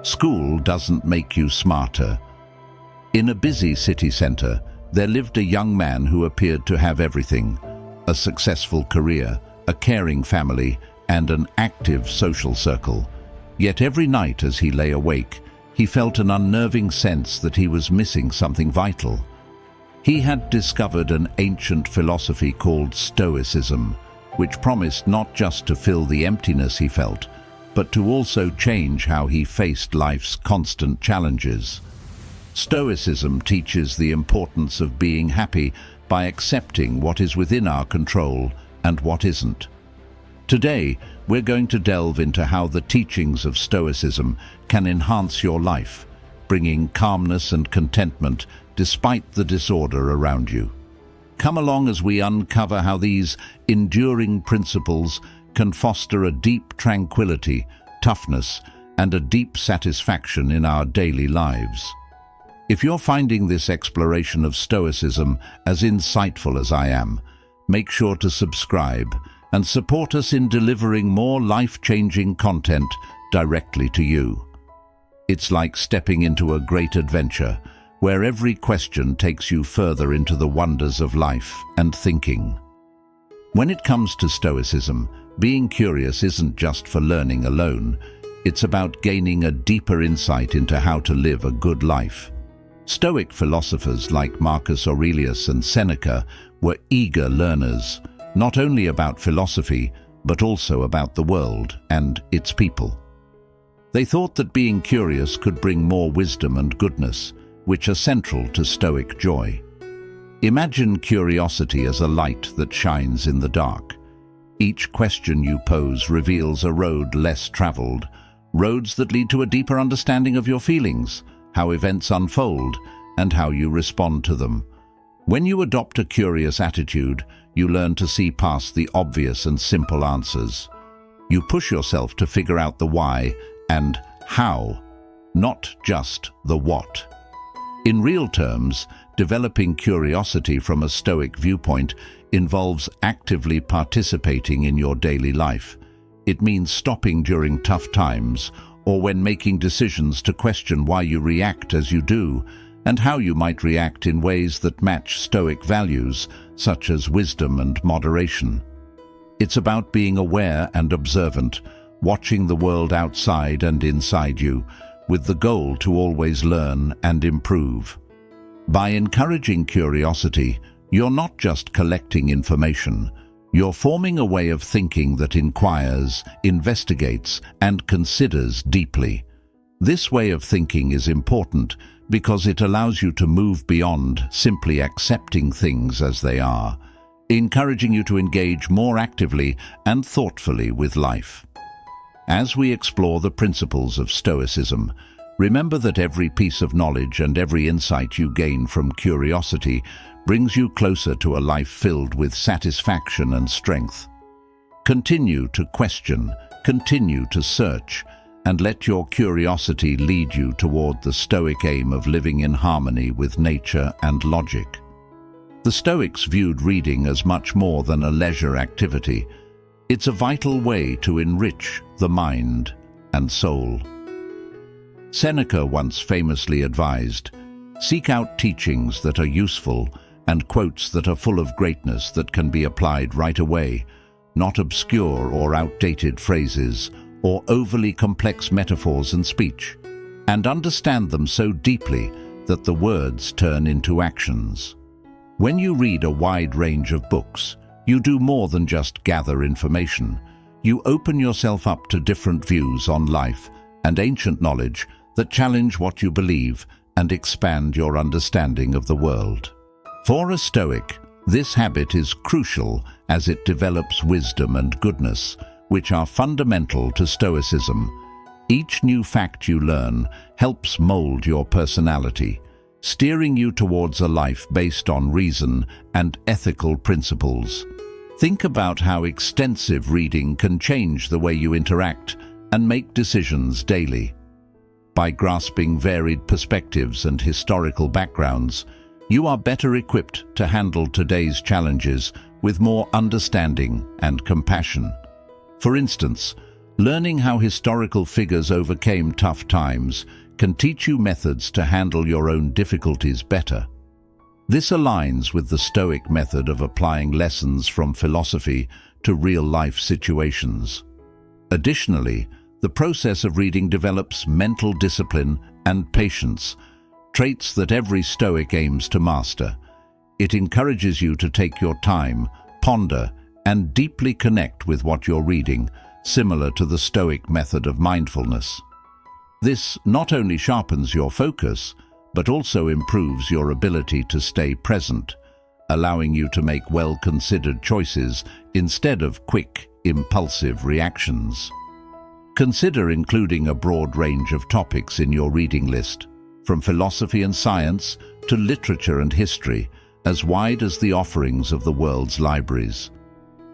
School doesn't make you smarter. In a busy city center, there lived a young man who appeared to have everything: a successful career, a caring family, and an active social circle. Yet every night as he lay awake, he felt an unnerving sense that he was missing something vital. He had discovered an ancient philosophy called Stoicism, which promised not just to fill the emptiness he felt, but to also change how he faced life's constant challenges. Stoicism teaches the importance of being happy by accepting what is within our control and what isn't. Today, we're going to delve into how the teachings of Stoicism can enhance your life, bringing calmness and contentment despite the disorder around you. Come along as we uncover how these enduring principles can foster a deep tranquility, toughness, and a deep satisfaction in our daily lives. If you're finding this exploration of Stoicism as insightful as I am, make sure to subscribe and support us in delivering more life-changing content directly to you. It's like stepping into a great adventure, where every question takes you further into the wonders of life and thinking. When it comes to Stoicism, being curious isn't just for learning alone. It's about gaining a deeper insight into how to live a good life. Stoic philosophers like Marcus Aurelius and Seneca were eager learners, not only about philosophy, but also about the world and its people. They thought that being curious could bring more wisdom and goodness, which are central to Stoic joy. Imagine curiosity as a light that shines in the dark. Each question you pose reveals a road less traveled, roads that lead to a deeper understanding of your feelings, how events unfold, and how you respond to them. When you adopt a curious attitude, you learn to see past the obvious and simple answers. You push yourself to figure out the why and how, not just the what. In real terms, developing curiosity from a Stoic viewpoint involves actively participating in your daily life. It means stopping during tough times or when making decisions to question why you react as you do and how you might react in ways that match Stoic values, such as wisdom and moderation. It's about being aware and observant, watching the world outside and inside you, with the goal to always learn and improve. By encouraging curiosity, you're not just collecting information, you're forming a way of thinking that inquires, investigates, and considers deeply. This way of thinking is important because it allows you to move beyond simply accepting things as they are, encouraging you to engage more actively and thoughtfully with life. As we explore the principles of Stoicism, remember that every piece of knowledge and every insight you gain from curiosity brings you closer to a life filled with satisfaction and strength. Continue to question, continue to search, and let your curiosity lead you toward the Stoic aim of living in harmony with nature and logic. The Stoics viewed reading as much more than a leisure activity. It's a vital way to enrich the mind and soul. Seneca once famously advised, "Seek out teachings that are useful and quotes that are full of greatness that can be applied right away, not obscure or outdated phrases or overly complex metaphors and speech, and understand them so deeply that the words turn into actions." When you read a wide range of books, you do more than just gather information. You open yourself up to different views on life and ancient knowledge that challenge what you believe and expand your understanding of the world. For a Stoic, this habit is crucial as it develops wisdom and goodness, which are fundamental to Stoicism. Each new fact you learn helps mold your personality, steering you towards a life based on reason and ethical principles. Think about how extensive reading can change the way you interact and make decisions daily. By grasping varied perspectives and historical backgrounds, you are better equipped to handle today's challenges with more understanding and compassion. For instance, Learning how historical figures overcame tough times can teach you methods to handle your own difficulties better. This aligns with the Stoic method of applying lessons from philosophy to real-life situations. Additionally, the process of reading develops mental discipline and patience, traits that every Stoic aims to master. It encourages you to take your time, ponder, and deeply connect with what you're reading, similar to the Stoic method of mindfulness. This not only sharpens your focus, but also improves your ability to stay present, allowing you to make well-considered choices instead of quick, impulsive reactions. Consider including a broad range of topics in your reading list, from philosophy and science to literature and history, as wide as the offerings of the world's libraries.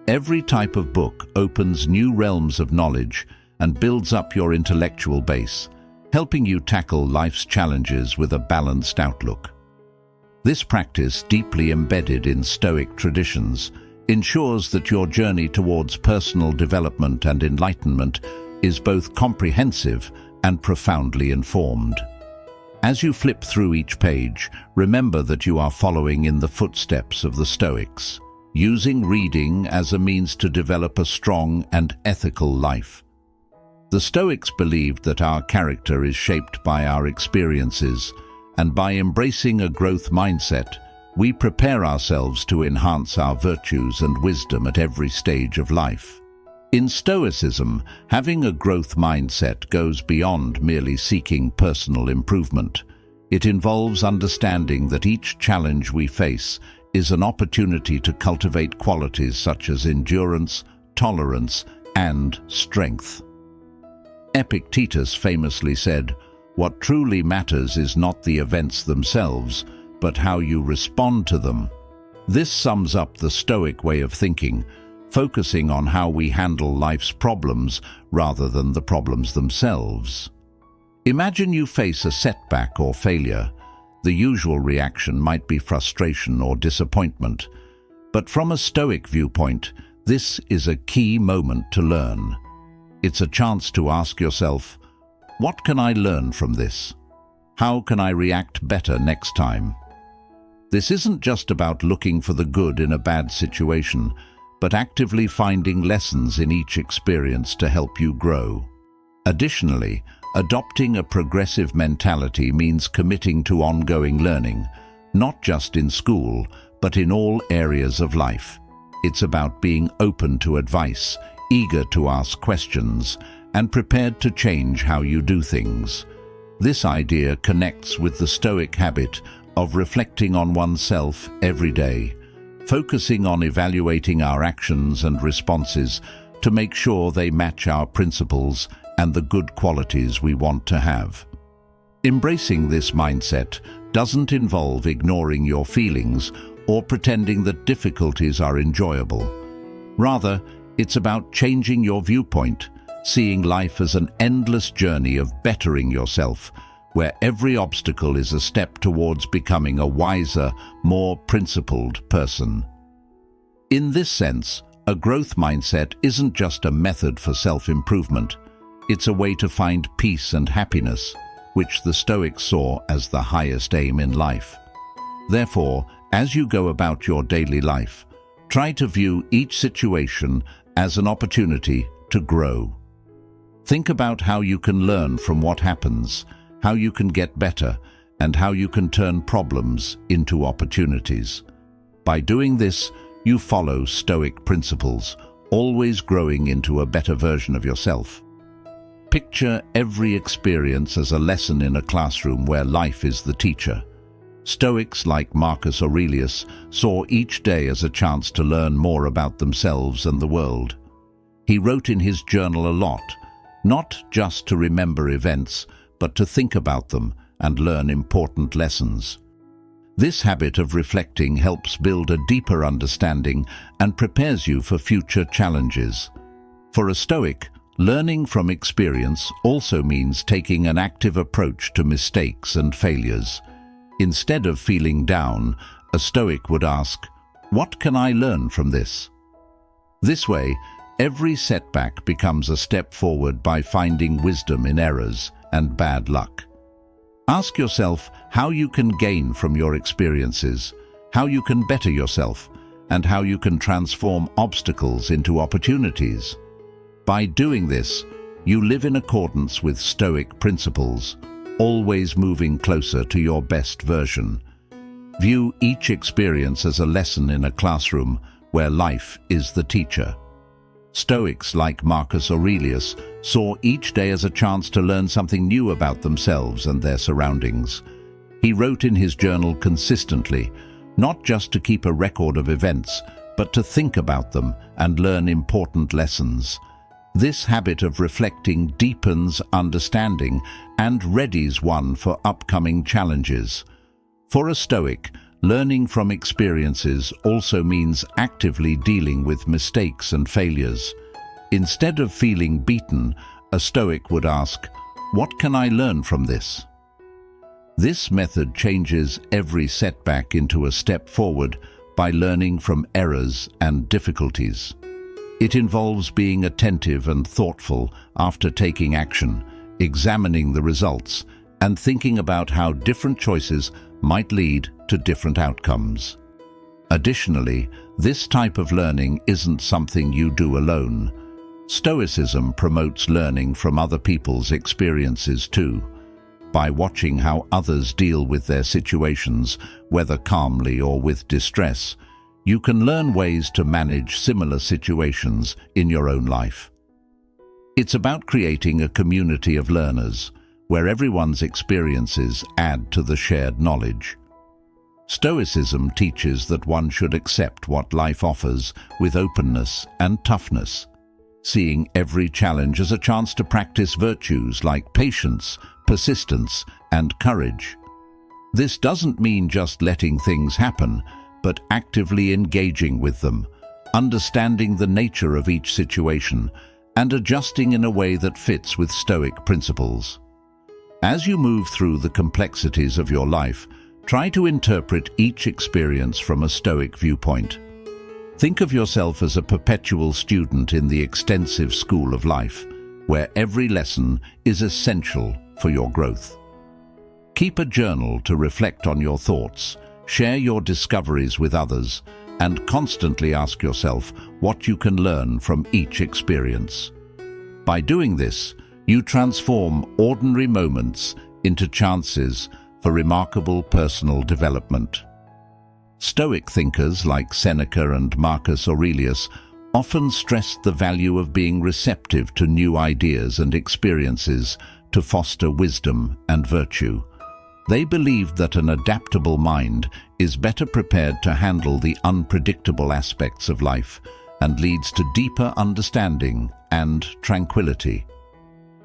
Every type of book opens new realms of knowledge and builds up your intellectual base, helping you tackle life's challenges with a balanced outlook. This practice, deeply embedded in Stoic traditions, ensures that your journey towards personal development and enlightenment is both comprehensive and profoundly informed. As you flip through each page, remember that you are following in the footsteps of the Stoics, using reading as a means to develop a strong and ethical life. The Stoics believed that our character is shaped by our experiences, and by embracing a growth mindset, we prepare ourselves to enhance our virtues and wisdom at every stage of life. In Stoicism, having a growth mindset goes beyond merely seeking personal improvement. It involves understanding that each challenge we face is an opportunity to cultivate qualities such as endurance, tolerance, and strength. Epictetus famously said, "What truly matters is not the events themselves, but how you respond to them." This sums up the Stoic way of thinking, focusing on how we handle life's problems rather than the problems themselves. Imagine you face a setback or failure. The usual reaction might be frustration or disappointment. But from a Stoic viewpoint, this is a key moment to learn. It's a chance to ask yourself, what can I learn from this? How can I react better next time? This isn't just about looking for the good in a bad situation, but actively finding lessons in each experience to help you grow. Additionally, adopting a progressive mentality means committing to ongoing learning, not just in school, but in all areas of life. It's about being open to advice, eager to ask questions, and prepared to change how you do things. This idea connects with the Stoic habit of reflecting on oneself every day, focusing on evaluating our actions and responses to make sure they match our principles and the good qualities we want to have. Embracing this mindset doesn't involve ignoring your feelings or pretending that difficulties are enjoyable. Rather, it's about changing your viewpoint, seeing life as an endless journey of bettering yourself, where every obstacle is a step towards becoming a wiser, more principled person. In this sense, a growth mindset isn't just a method for self-improvement. It's a way to find peace and happiness, which the Stoics saw as the highest aim in life. Therefore, as you go about your daily life, try to view each situation as an opportunity to grow. Think about how you can learn from what happens, how you can get better, and how you can turn problems into opportunities. By doing this, you follow Stoic principles, always growing into a better version of yourself. Picture every experience as a lesson in a classroom where life is the teacher. Stoics like Marcus Aurelius saw each day as a chance to learn more about themselves and the world. He wrote in his journal a lot, not just to remember events, but to think about them and learn important lessons. This habit of reflecting helps build a deeper understanding and prepares you for future challenges. For a Stoic, learning from experience also means taking an active approach to mistakes and failures. Instead of feeling down, a Stoic would ask, "What can I learn from this?" This way, Every setback becomes a step forward by finding wisdom in errors and bad luck. Ask yourself how you can gain from your experiences, how you can better yourself, and how you can transform obstacles into opportunities. By doing this, you live in accordance with Stoic principles, always moving closer to your best version. View each experience as a lesson in a classroom where life is the teacher. Stoics like Marcus Aurelius saw each day as a chance to learn something new about themselves and their surroundings. He wrote in his journal consistently, not just to keep a record of events, but to think about them and learn important lessons. This habit of reflecting deepens understanding and readies one for upcoming challenges. For a Stoic, learning from experiences also means actively dealing with mistakes and failures. Instead of feeling beaten, a Stoic would ask, "What can I learn from this?" This method changes every setback into a step forward by learning from errors and difficulties. It involves being attentive and thoughtful after taking action, examining the results, and thinking about how different choices might lead to different outcomes. Additionally, this type of learning isn't something you do alone. Stoicism promotes learning from other people's experiences too. By watching how others deal with their situations, whether calmly or with distress, you can learn ways to manage similar situations in your own life. It's about creating a community of learners, where everyone's experiences add to the shared knowledge. Stoicism teaches that one should accept what life offers with openness and toughness, seeing every challenge as a chance to practice virtues like patience, persistence, and courage. This doesn't mean just letting things happen, but actively engaging with them, understanding the nature of each situation, and adjusting in a way that fits with Stoic principles. As you move through the complexities of your life, try to interpret each experience from a Stoic viewpoint. Think of yourself as a perpetual student in the extensive school of life, where every lesson is essential for your growth. Keep a journal to reflect on your thoughts, share your discoveries with others, and constantly ask yourself what you can learn from each experience. By doing this, you transform ordinary moments into chances for remarkable personal development. Stoic thinkers like Seneca and Marcus Aurelius often stressed the value of being receptive to new ideas and experiences to foster wisdom and virtue. They believed that an adaptable mind is better prepared to handle the unpredictable aspects of life and leads to deeper understanding and tranquility.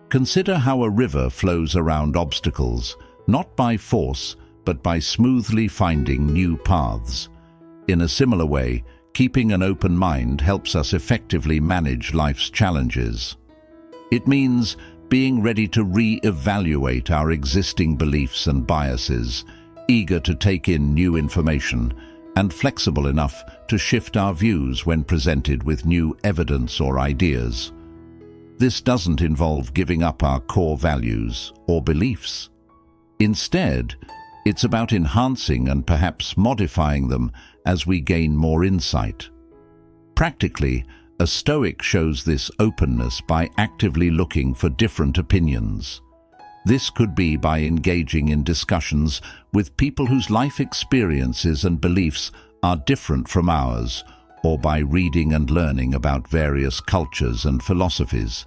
Consider how a river flows around obstacles, not by force, but by smoothly finding new paths. In a similar way, keeping an open mind helps us effectively manage life's challenges. It means being ready to re-evaluate our existing beliefs and biases, eager to take in new information, and flexible enough to shift our views when presented with new evidence or ideas. This doesn't involve giving up our core values or beliefs. Instead, it's about enhancing and perhaps modifying them as we gain more insight. Practically, a Stoic shows this openness by actively looking for different opinions. This could be by engaging in discussions with people whose life experiences and beliefs are different from ours, or by reading and learning about various cultures and philosophies.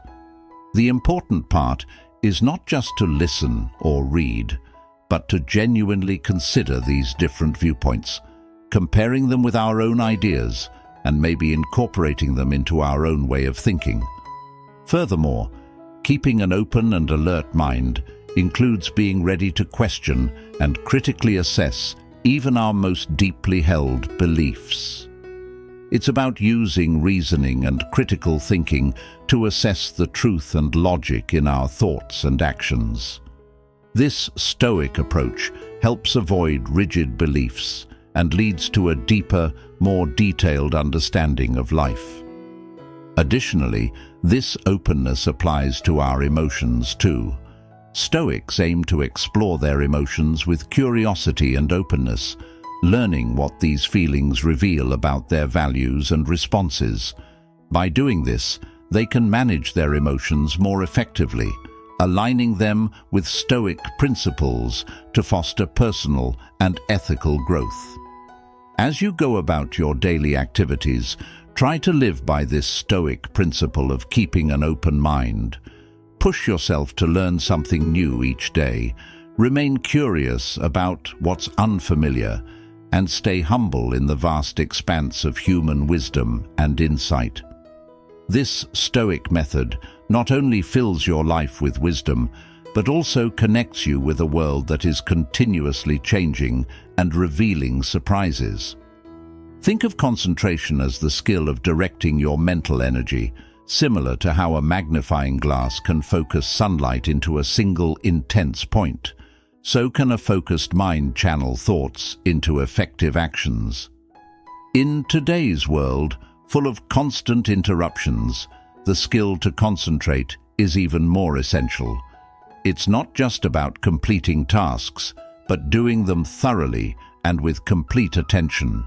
The important part is not just to listen or read, but to genuinely consider these different viewpoints, comparing them with our own ideas, and maybe incorporating them into our own way of thinking. Furthermore, keeping an open and alert mind includes being ready to question and critically assess even our most deeply held beliefs. It's about using reasoning and critical thinking to assess the truth and logic in our thoughts and actions. This Stoic approach helps avoid rigid beliefs and leads to a deeper, more detailed understanding of life. Additionally, this openness applies to our emotions too. Stoics aim to explore their emotions with curiosity and openness, learning what these feelings reveal about their values and responses. By doing this, they can manage their emotions more effectively, aligning them with Stoic principles to foster personal and ethical growth. As you go about your daily activities, try to live by this Stoic principle of keeping an open mind. Push yourself to learn something new each day, remain curious about what's unfamiliar, and stay humble in the vast expanse of human wisdom and insight. This Stoic method not only fills your life with wisdom, but also connects you with a world that is continuously changing and revealing surprises. Think of concentration as the skill of directing your mental energy, similar to how a magnifying glass can focus sunlight into a single intense point. So can a focused mind channel thoughts into effective actions. In today's world, full of constant interruptions, the skill to concentrate is even more essential. It's not just about completing tasks, but doing them thoroughly and with complete attention.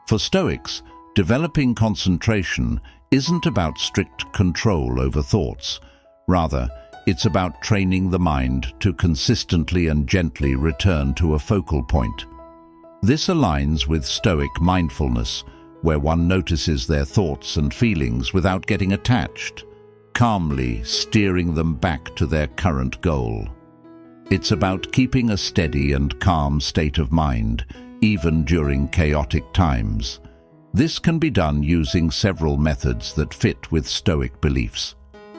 For Stoics, developing concentration isn't about strict control over thoughts. Rather, it's about training the mind to consistently and gently return to a focal point. This aligns with Stoic mindfulness, where one notices their thoughts and feelings without getting attached, calmly steering them back to their current goal. It's about keeping a steady and calm state of mind, even during chaotic times. This can be done using several methods that fit with Stoic beliefs.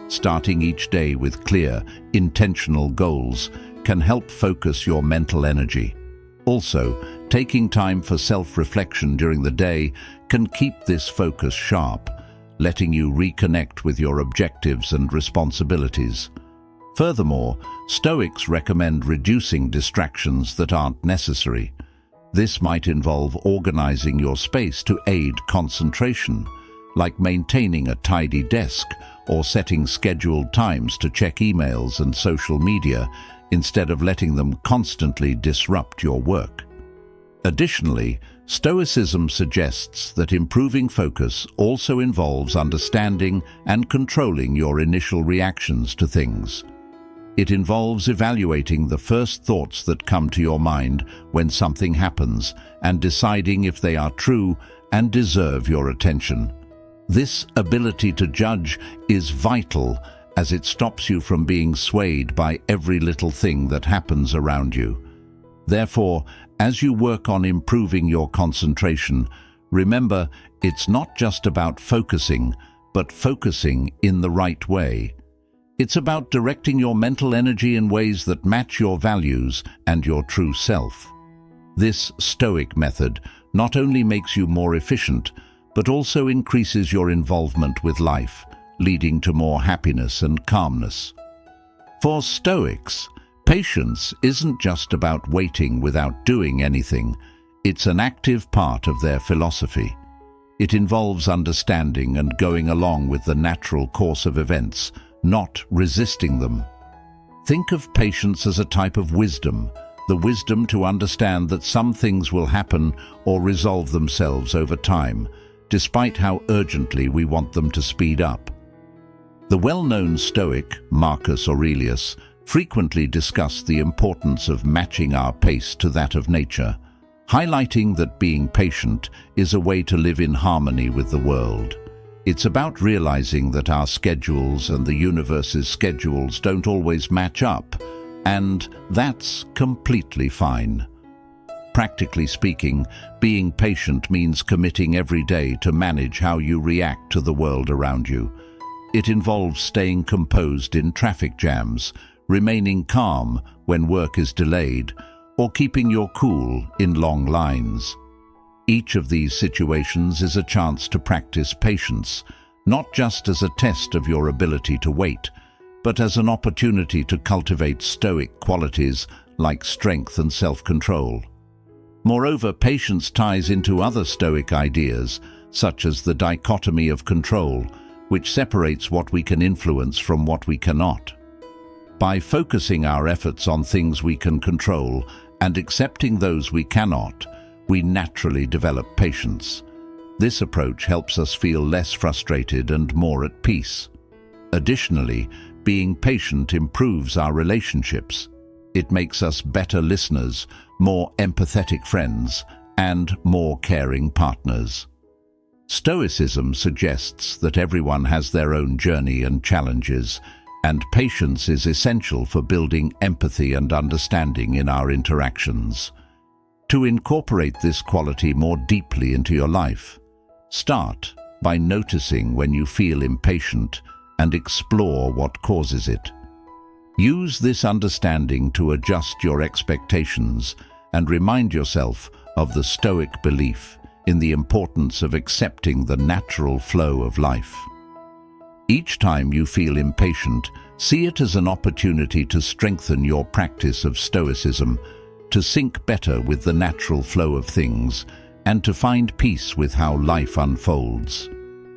Starting each day with clear, intentional goals can help focus your mental energy. Also, taking time for self-reflection during the day can keep this focus sharp, letting you reconnect with your objectives and responsibilities. Furthermore, Stoics recommend reducing distractions that aren't necessary. This might involve organizing your space to aid concentration, like maintaining a tidy desk or setting scheduled times to check emails and social media instead of letting them constantly disrupt your work. Additionally, Stoicism suggests that improving focus also involves understanding and controlling your initial reactions to things. It involves evaluating the first thoughts that come to your mind when something happens and deciding if they are true and deserve your attention. This ability to judge is vital as it stops you from being swayed by every little thing that happens around you. Therefore, as you work on improving your concentration, remember it's not just about focusing, but focusing in the right way. It's about directing your mental energy in ways that match your values and your true self. This Stoic method not only makes you more efficient, but also increases your involvement with life, leading to more happiness and calmness. For Stoics, patience isn't just about waiting without doing anything. It's an active part of their philosophy. It involves understanding and going along with the natural course of events, not resisting them. Think of patience as a type of wisdom, the wisdom to understand that some things will happen or resolve themselves over time, despite how urgently we want them to speed up. The well-known Stoic, Marcus Aurelius, frequently discussed the importance of matching our pace to that of nature, highlighting that being patient is a way to live in harmony with the world. It's about realizing that our schedules and the universe's schedules don't always match up, and that's completely fine. Practically speaking, being patient means committing every day to manage how you react to the world around you. It involves staying composed in traffic jams, remaining calm when work is delayed, or keeping your cool in long lines. Each of these situations is a chance to practice patience, not just as a test of your ability to wait, but as an opportunity to cultivate Stoic qualities like strength and self-control. Moreover, patience ties into other Stoic ideas, such as the dichotomy of control, which separates what we can influence from what we cannot. By focusing our efforts on things we can control and accepting those we cannot, we naturally develop patience. This approach helps us feel less frustrated and more at peace. Additionally, being patient improves our relationships. It makes us better listeners, more empathetic friends, and more caring partners. Stoicism suggests that everyone has their own journey and challenges, and patience is essential for building empathy and understanding in our interactions. To incorporate this quality more deeply into your life, start by noticing when you feel impatient and explore what causes it. Use this understanding to adjust your expectations and remind yourself of the Stoic belief in the importance of accepting the natural flow of life. Each time you feel impatient, see it as an opportunity to strengthen your practice of Stoicism, to sync better with the natural flow of things, and to find peace with how life unfolds.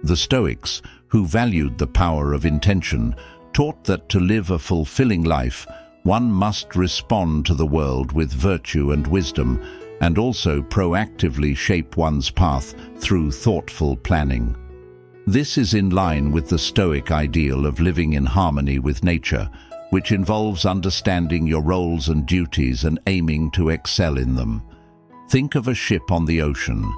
The Stoics, who valued the power of intention, taught that to live a fulfilling life, one must respond to the world with virtue and wisdom, and also proactively shape one's path through thoughtful planning. This is in line with the Stoic ideal of living in harmony with nature, which involves understanding your roles and duties and aiming to excel in them. Think of a ship on the ocean.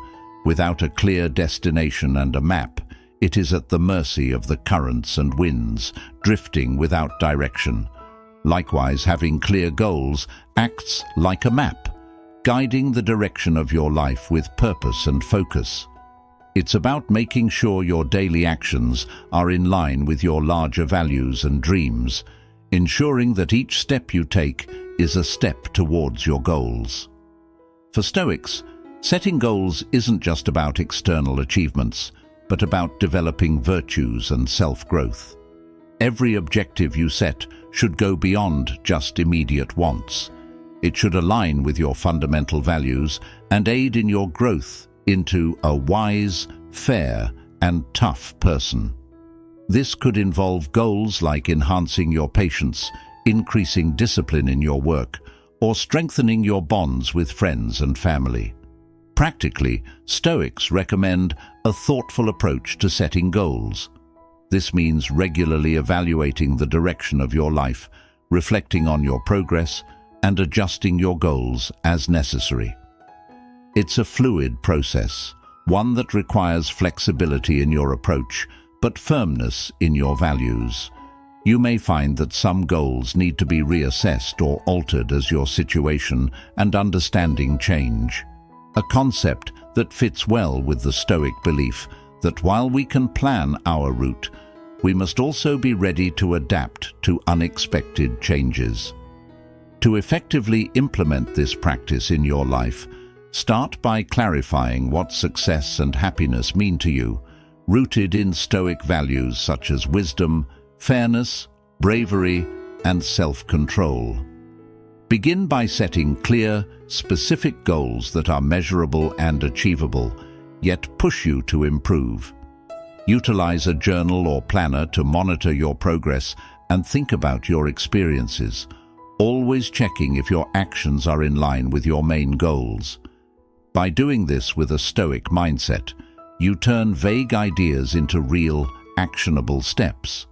Without a clear destination and a map, it is at the mercy of the currents and winds, drifting without direction. Likewise, having clear goals acts like a map, guiding the direction of your life with purpose and focus. It's about making sure your daily actions are in line with your larger values and dreams, ensuring that each step you take is a step towards your goals. For Stoics, setting goals isn't just about external achievements, but about developing virtues and self-growth. Every objective you set should go beyond just immediate wants. It should align with your fundamental values and aid in your growth into a wise, fair, and tough person. This could involve goals like enhancing your patience, increasing discipline in your work, or strengthening your bonds with friends and family. Practically, Stoics recommend a thoughtful approach to setting goals. This means regularly evaluating the direction of your life, reflecting on your progress, and adjusting your goals as necessary. It's a fluid process, one that requires flexibility in your approach, but firmness in your values. You may find that some goals need to be reassessed or altered as your situation and understanding change. A concept that fits well with the Stoic belief that while we can plan our route, we must also be ready to adapt to unexpected changes. To effectively implement this practice in your life, start by clarifying what success and happiness mean to you, rooted in Stoic values such as wisdom, fairness, bravery, and self-control. Begin by setting clear, specific goals that are measurable and achievable, yet push you to improve. Utilize a journal or planner to monitor your progress and think about your experiences, always checking if your actions are in line with your main goals. By doing this with a Stoic mindset, you turn vague ideas into real, actionable steps.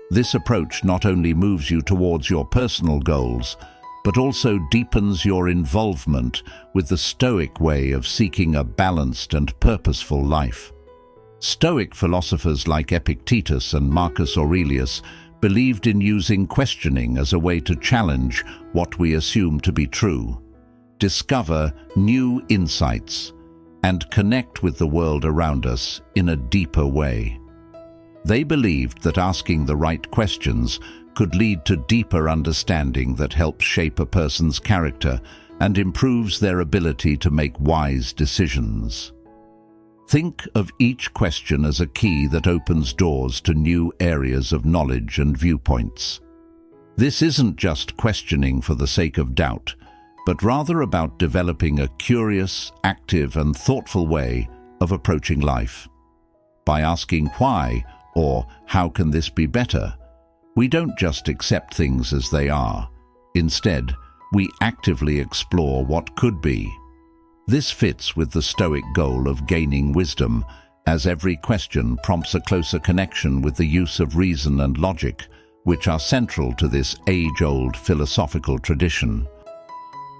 This approach not only moves you towards your personal goals, but also deepens your involvement with the Stoic way of seeking a balanced and purposeful life. Stoic philosophers like Epictetus and Marcus Aurelius believed in using questioning as a way to challenge what we assume to be true, discover new insights, and connect with the world around us in a deeper way. They believed that asking the right questions could lead to deeper understanding that helps shape a person's character and improves their ability to make wise decisions. Think of each question as a key that opens doors to new areas of knowledge and viewpoints. This isn't just questioning for the sake of doubt, but rather about developing a curious, active, and thoughtful way of approaching life. By asking why or how can this be better? We don't just accept things as they are. Instead, we actively explore what could be. This fits with the Stoic goal of gaining wisdom, as every question prompts a closer connection with the use of reason and logic, which are central to this age-old philosophical tradition.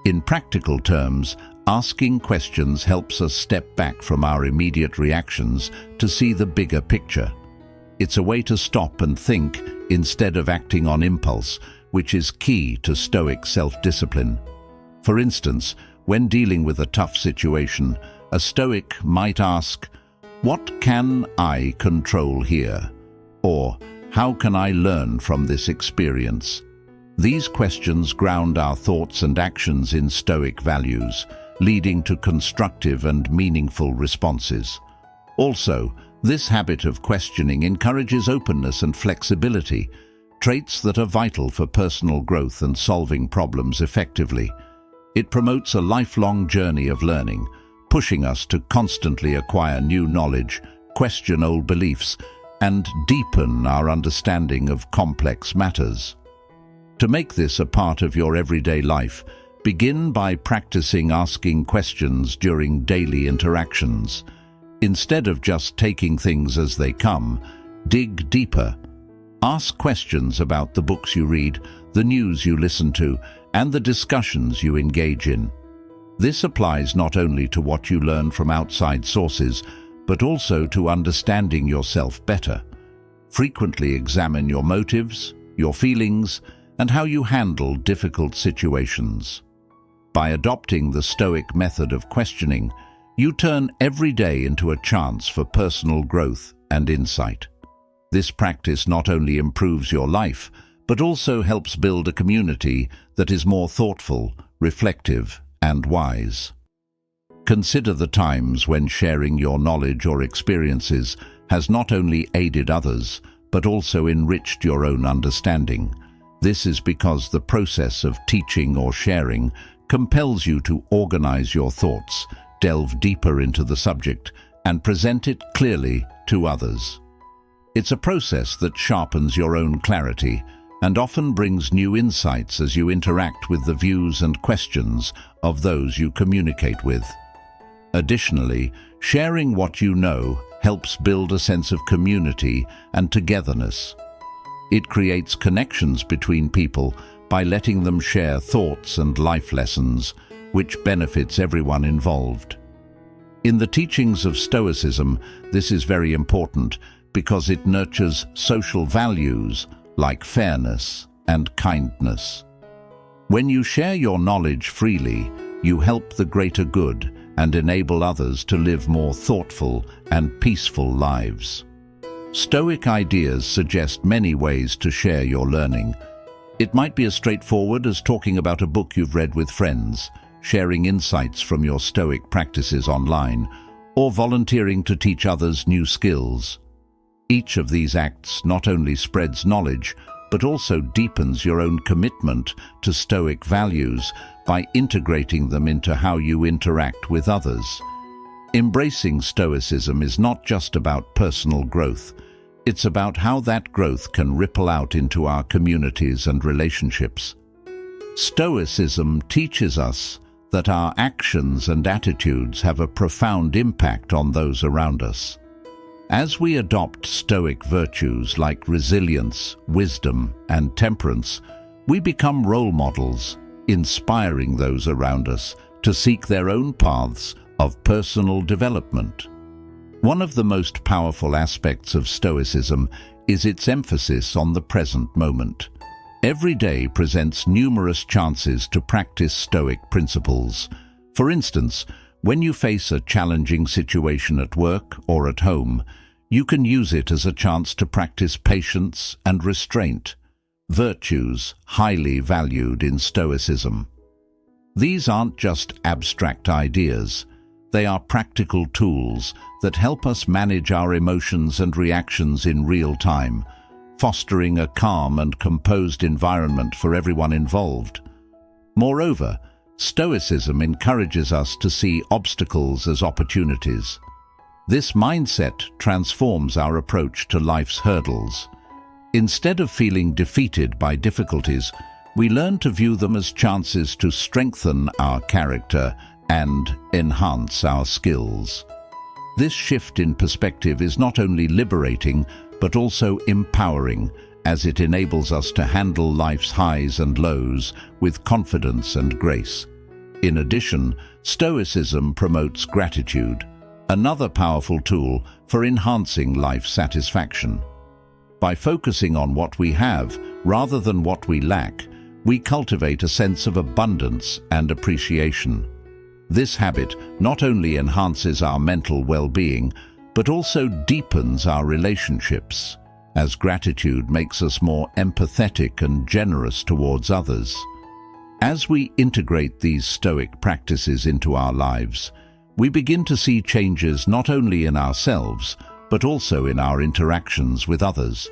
In practical terms, asking questions helps us step back from our immediate reactions to see the bigger picture. It's a way to stop and think instead of acting on impulse, which is key to Stoic self-discipline. For instance, when dealing with a tough situation, a Stoic might ask, "What can I control here?" Or, "How can I learn from this experience?" These questions ground our thoughts and actions in Stoic values, leading to constructive and meaningful responses. Also, this habit of questioning encourages openness and flexibility, traits that are vital for personal growth and solving problems effectively. It promotes a lifelong journey of learning, pushing us to constantly acquire new knowledge, question old beliefs, and deepen our understanding of complex matters. To make this a part of your everyday life, begin by practicing asking questions during daily interactions. Instead of just taking things as they come, dig deeper. Ask questions about the books you read, the news you listen to, and the discussions you engage in. This applies not only to what you learn from outside sources, but also to understanding yourself better. Frequently examine your motives, your feelings, and how you handle difficult situations. By adopting the Stoic method of questioning, you turn every day into a chance for personal growth and insight. This practice not only improves your life, but also helps build a community that is more thoughtful, reflective, and wise. Consider the times when sharing your knowledge or experiences has not only aided others, but also enriched your own understanding. This is because the process of teaching or sharing compels you to organize your thoughts, delve deeper into the subject, and present it clearly to others. It's a process that sharpens your own clarity and often brings new insights as you interact with the views and questions of those you communicate with. Additionally, sharing what you know helps build a sense of community and togetherness. It creates connections between people by letting them share thoughts and life lessons, which benefits everyone involved. In the teachings of Stoicism, this is very important because it nurtures social values like fairness and kindness. When you share your knowledge freely, you help the greater good and enable others to live more thoughtful and peaceful lives. Stoic ideas suggest many ways to share your learning. It might be as straightforward as talking about a book you've read with friends, sharing insights from your Stoic practices online, or volunteering to teach others new skills. Each of these acts not only spreads knowledge, but also deepens your own commitment to Stoic values by integrating them into how you interact with others. Embracing Stoicism is not just about personal growth. It's about how that growth can ripple out into our communities and relationships. Stoicism teaches us that our actions and attitudes have a profound impact on those around us. As we adopt Stoic virtues like resilience, wisdom, and temperance, we become role models, inspiring those around us to seek their own paths of personal development. One of the most powerful aspects of Stoicism is its emphasis on the present moment. Every day presents numerous chances to practice Stoic principles. For instance, when you face a challenging situation at work or at home, you can use it as a chance to practice patience and restraint, virtues highly valued in Stoicism. These aren't just abstract ideas. They are practical tools that help us manage our emotions and reactions in real time, fostering a calm and composed environment for everyone involved. Moreover, Stoicism encourages us to see obstacles as opportunities. This mindset transforms our approach to life's hurdles. Instead of feeling defeated by difficulties, we learn to view them as chances to strengthen our character and enhance our skills. This shift in perspective is not only liberating, but also empowering, as it enables us to handle life's highs and lows with confidence and grace. In addition, Stoicism promotes gratitude, another powerful tool for enhancing life satisfaction. By focusing on what we have rather than what we lack, we cultivate a sense of abundance and appreciation. This habit not only enhances our mental well-being, but also deepens our relationships, as gratitude makes us more empathetic and generous towards others. As we integrate these Stoic practices into our lives, we begin to see changes not only in ourselves, but also in our interactions with others.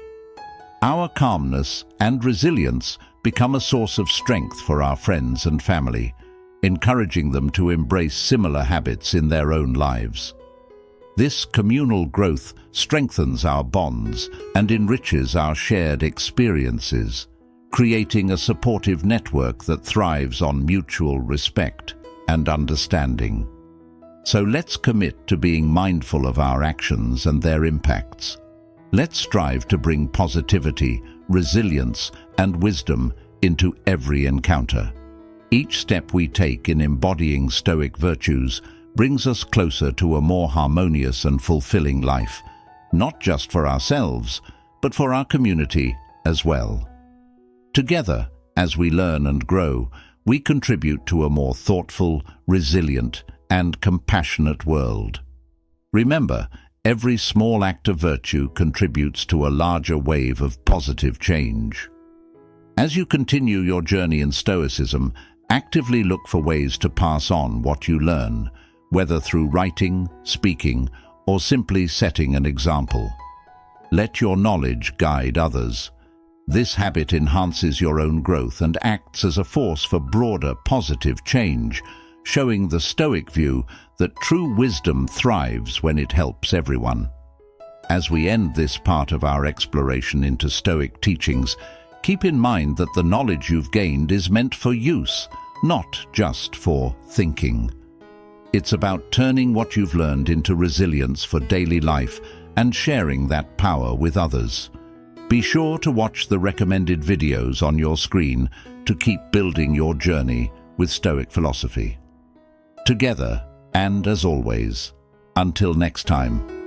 Our calmness and resilience become a source of strength for our friends and family, encouraging them to embrace similar habits in their own lives. This communal growth strengthens our bonds and enriches our shared experiences, creating a supportive network that thrives on mutual respect and understanding. So let's commit to being mindful of our actions and their impacts. Let's strive to bring positivity, resilience, and wisdom into every encounter. Each step we take in embodying Stoic virtues brings us closer to a more harmonious and fulfilling life, not just for ourselves, but for our community as well. Together, as we learn and grow, we contribute to a more thoughtful, resilient, and compassionate world. Remember, every small act of virtue contributes to a larger wave of positive change. As you continue your journey in Stoicism, actively look for ways to pass on what you learn, whether through writing, speaking, or simply setting an example. Let your knowledge guide others. This habit enhances your own growth and acts as a force for broader positive change, showing the Stoic view that true wisdom thrives when it helps everyone. As we end this part of our exploration into Stoic teachings, keep in mind that the knowledge you've gained is meant for use, not just for thinking. It's about turning what you've learned into resilience for daily life and sharing that power with others. Be sure to watch the recommended videos on your screen to keep building your journey with Stoic philosophy. Together, and as always, until next time.